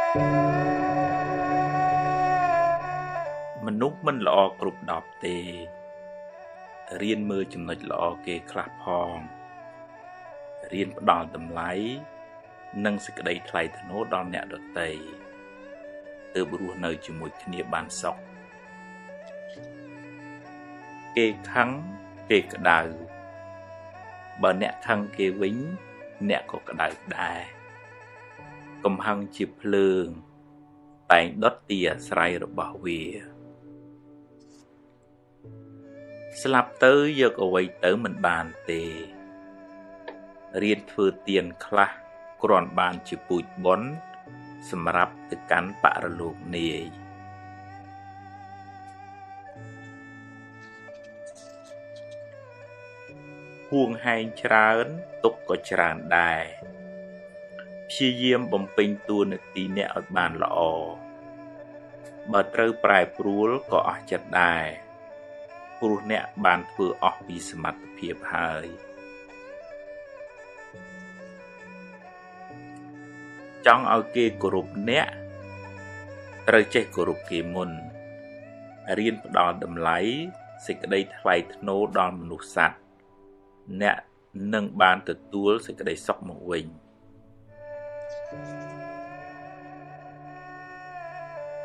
មនុស្សមិនល្អគ្រប់10ទេរៀនមើលចំណុចល្អគេខ្លះផងរៀនផ្ដល់តម្លៃនិងសេចក្តីថ្លៃថ្នូរដល់អ្នកដទៃទើបរស់នៅជាមួយគ្នាបានសុខគេខឹងគេក្តៅបើអ្នកខឹងគេវិញអ្នកក៏ក្តៅដែរកំហឹងជាភ្លើងតែងដុតទីអាស្រ័យរបស់វាស្លាប់ទៅយកអ្វីទៅមិនបានទេរៀនធ្វើទានខ្លះគ្រាន់បានជាពូជបុណ្យសម្រាប់ទៅកាន់បរលោកនាយហួងហែងច្រើនទុកក៏ច្រើនដែរព្យាយាមបំពេញតួនាទីអ្នកឲ្យបានល្អបើត្រូវប្រែប្រួលក៏អស់ចិត្តដែរព្រោះអ្នកបានធ្វើអស់ពីសមត្ថភាពហើយចង់ឲ្យគេគោរពអ្នកត្រូវចេះគោរពគេមុនរៀនផ្ដល់តម្លៃសេចក្តីថ្លៃថ្នូរដល់មនុស្សសត្វអ្នកនឹងបានទទួលសេចក្តីសុខមកវិញ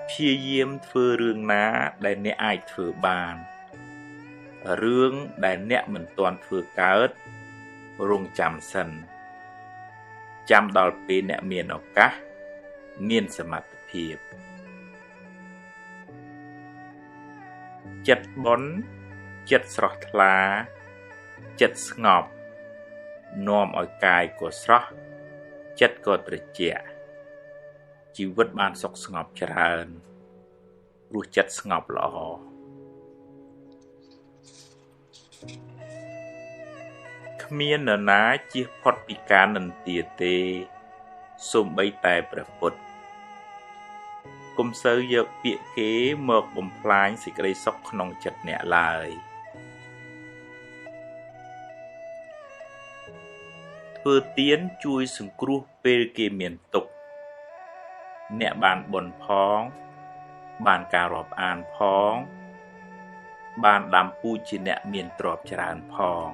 ព្យាយាមធ្វើរឿងណាដែលអ្នកអាចធ្វើបានរឿងដែលអ្នកមិនទាន់ធ្វើកើតរងចាំសិនចាំដល់ពេលអ្នកមានឱកាសមានសមត្ថភាពចិត្តបុណ្យចិត្តស្រស់ថ្លាចិត្តស្ងប់នាំឲ្យកាយក៏ស្រស់ចិត្តក៏ត្រជាក់ជីវិតបានសុខស្ងប់ច្រើនព្រោះចិត្តស្ងប់ល្អគ្មាននរណាជៀសផុតពីការនិន្ទាទេសូម្បីតែព្រះពុទ្ធកុំសូវយកពាក្យគេមកបំផ្លាញសេចក្តីសុខក្នុងចិត្តអ្នកឡើយធ្វើទានជួយសង្គ្រោះពេលគេមានទុក្ខអ្នកបានបុណ្យផងបានការរាប់អានផងបានដាំពូជជាអ្នកមានទ្រព្យច្រើនផង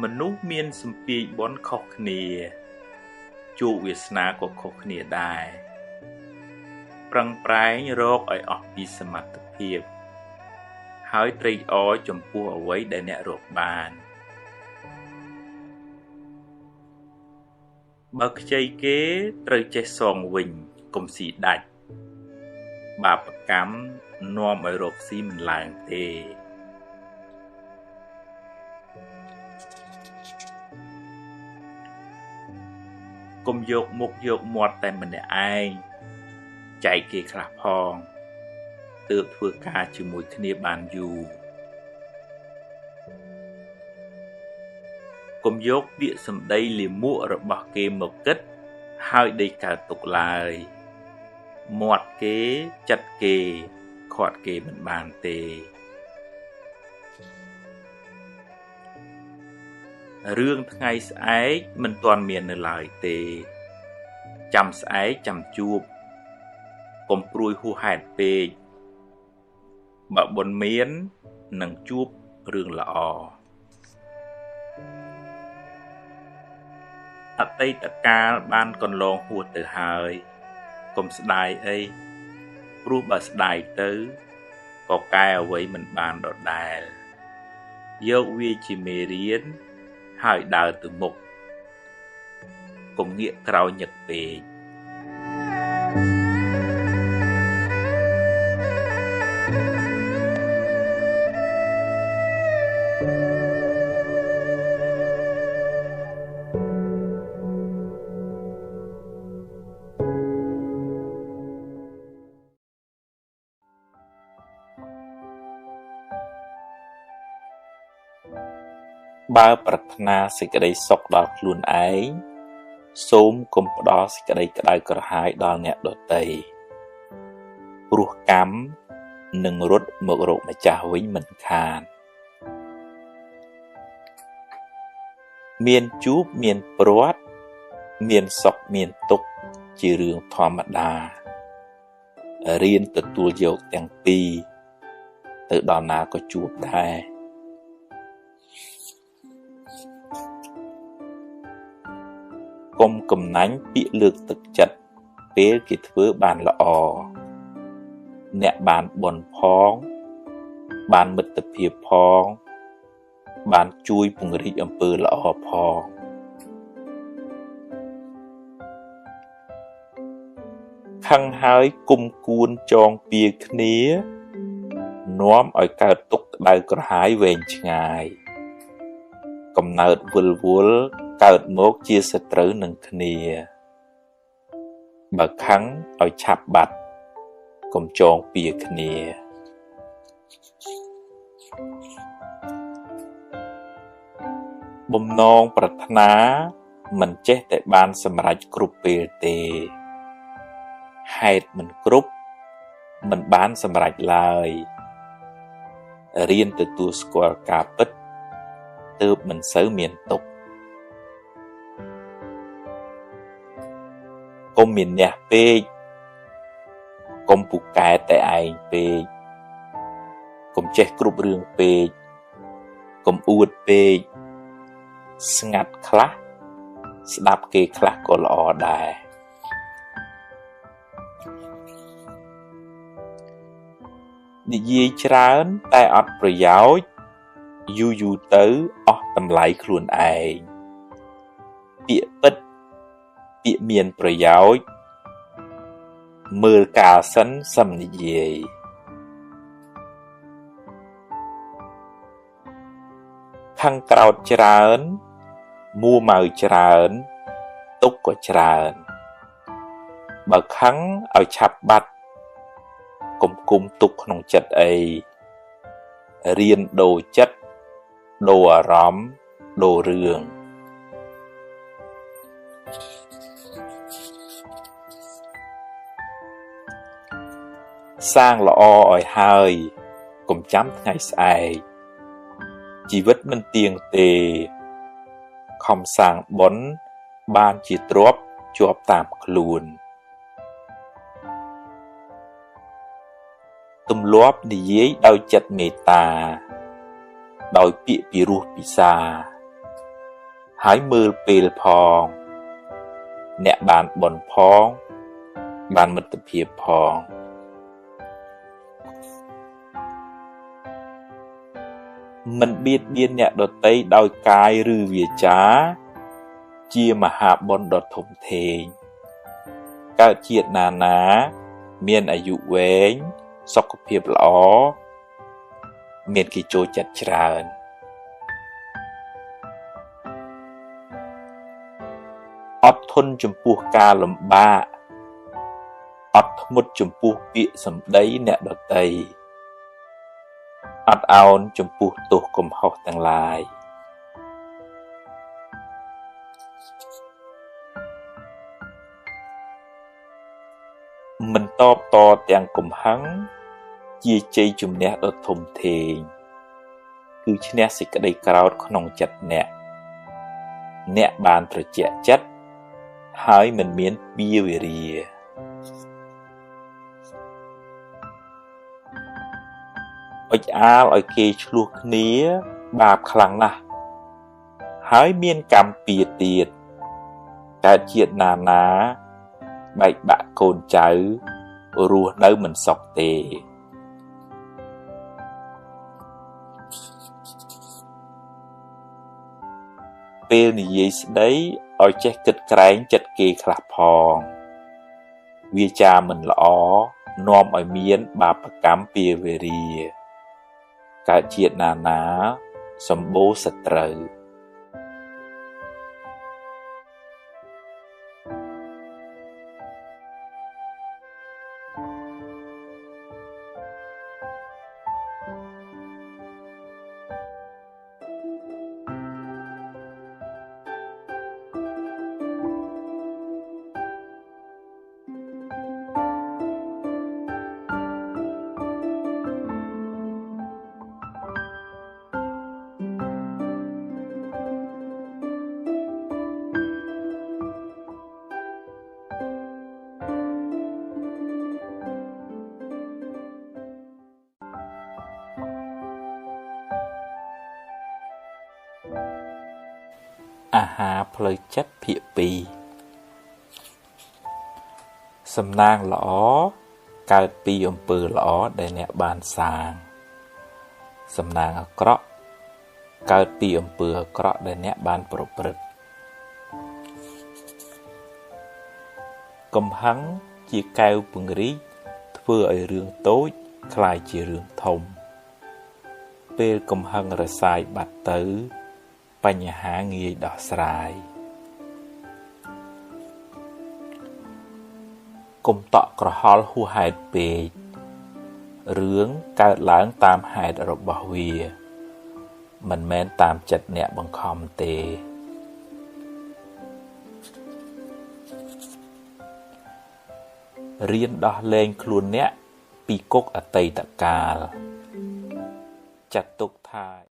មនុស្សមានសម្ពាយបុណ្យខុសគ្នាជោគវាសនាក៏ខុសគ្នាដែរប្រឹងប្រែងរកឲ្យអស់ពីសមត្ថភាពហើយត្រេកអរចំពោះអ្វីដែលអ្នករកបានបើខ្ចីគេត្រូវចេះសងវិញកុំស៊ីដាច់បាបកម្មនាំឲ្យរកស៊ីមិនឡើងទេកុំយកមុខយកមាត់តែម្នាក់ឯងចែកគេខ្លះផងទើបធ្វើការជាមួយគ្នាបានយូរកុំយកពាក្យសម្ដីលាមករបស់គេមកគិតហើយដេកកើតទុកឡើយមាត់គេចិត្តគេខាត់គេមិនបានទេរឿងថ្ងៃស្អែកមិនទាន់មាននៅឡើយទេចាំស្អែកចាំជួបកុំព្រួយហួសហេតុពេកបើបុណ្យមាននឹងជួបរឿងល្អអតីតកាលបានកន្លងហួសទៅហើយកុំស្ដាយអីព្រោះបើស្ដាយទៅក៏កែអ្វីមិនបានដដែលយកវាជាមេរៀនហើយដើរទៅមុខកុំងាកក្រោយញឹកពេកបើប្រាថ្នាសេចក្តីសុខដល់ខ្លួនឯងសូមកុំផ្ដល់សេចក្តីក្តៅក្រហាយដល់អ្នកដទៃព្រោះកម្មនឹងរត់មករកម្ចាស់វិញមិនខាន មានជួបមានព្រាត់មានសុខមានទុក្ខជារឿងធម្មតារៀនទទួលយកទាំងពីរទៅដល់ណាក៏ជួបដែរកុំកំណាញ់ពាក្យលើកទឹកចិត្តពេលគេធ្វើបានល្អអ្នកបានបុណ្យផងបានមិត្តភាពផងបានជួយពង្រីកអំពើល្អផងខឹងហើយគុំគួនចងពៀគ្នានាំឲ្យកើតទុក្ខក្តៅក្រហាយវែងឆ្ងាយកំណើតវិលវល់កើតមកជាសត្រូវនឹងគ្នាបើខឹងឲ្យឆាប់បាត់កុំចងពៀគ្នាបំណងប្រាថ្នាមិនចេះតែបានសម្រេចគ្រប់ពេលទេហេតុមិនគ្រប់មិនបានសម្រេចឡើយរៀនទទួលស្គាល់ការពិតទើបមិនសូវមានទុក្ខកុំមានអ្នកពេកកុំពូកែតែឯងពេកកុំចេះគ្រប់រឿងពេកកុំអួតពេកស្ងាត់ខ្លះស្ដាប់គេខ្លះក៏ល្អដែរនិយាយច្រើនតែអត់ប្រយោជន៍យូរទៅអស់តម្លៃខ្លួនឯងពាក្យពិតពាក្យមានប្រយោជន៍មើលកាលសិនសឹមនិយាយខឹងក្រោតច្រើនមួម៉ៅច្រើនទុក្ខក៏ច្រើនបើខឹងឲ្យឆាប់បាត់កុំគុំទុកក្នុងចិត្តអីរៀនដូរចិត្តដូរអារម្មណ៍ដូររឿងសាងល្អឲ្យហើយកុំចាំថ្ងៃស្អែកជីវិតមិនទៀងទេខំសាងបុណ្យបានជាទ្រព្យជាប់តាមខ្លួនទម្លាប់និយាយដោយចិត្តមេត្តាដោយពាក្យពីរោះពិសាហើយមើលពេលផងអ្នកបានបុណ្យផងបានមិត្តភាពផងមិនបៀតបៀនអ្នកដទៃដោយកាយឬវាចាជាមហាបុណ្យដ៏ធំធេងកើតជាតិណាមានអាយុវែងសុខភាពល្អមានគេចូលចិត្តច្រើនអត់ធន់ចំពោះការលំបាកអត់ធ្មត់ចំពោះពាក្យសម្ដីអ្នកដទៃអត់ឱនចំពោះទោសកំហុសទាំងឡាយមិនតបតទាំងកំហឹងជាជ័យជំនះដ៏ធំធេងគឺឈ្នះសេចក្តីក្រោធក្នុងចិត្តអ្នកបានត្រជាក់ចិត្តហើយមិនមានពៀវេរាអុចអាលឲ្យគេឆ្លោះគ្នាបាបខ្លាំងណាស់ហើយមានកម្មពៀទៀតកើតជាតិណាបែកបាក់កូនចៅរស់នៅមិនសុខទេពេលនិយាយស្ដីឲ្យចេះគិតក្រែងចិត្តគេខ្លះផងវាចាមិនល្អនាំឲ្យមានបាបកម្មពៀវេរាកើតជាតិណាសម្បូរសត្រូវ អាហារផ្លូវចិត្តភាគ2សំណាងល្អកើតពីអំពើល្អដែលអ្នកបានសាងសំណាងអាក្រក់កើតពីអំពើអាក្រក់ដែលអ្នកបានប្រព្រឹត្តកំហឹងជាកែវពង្រីកធ្វើឲ្យរឿងតូចคล้ายជារឿងធំពេលកំហឹងរសាយបាត់ទៅបញ្ហាងាយដោះស្រាយកុំតក់ក្រហល់ហួសហេតុពេករឿងកើតឡើងតាមហេតុរបស់វាមិនមែនតាមចិត្តអ្នកបង្ខំទេរៀនដោះលែងខ្លួនអ្នកពីគុកអតីតកាលចាត់ទុកថា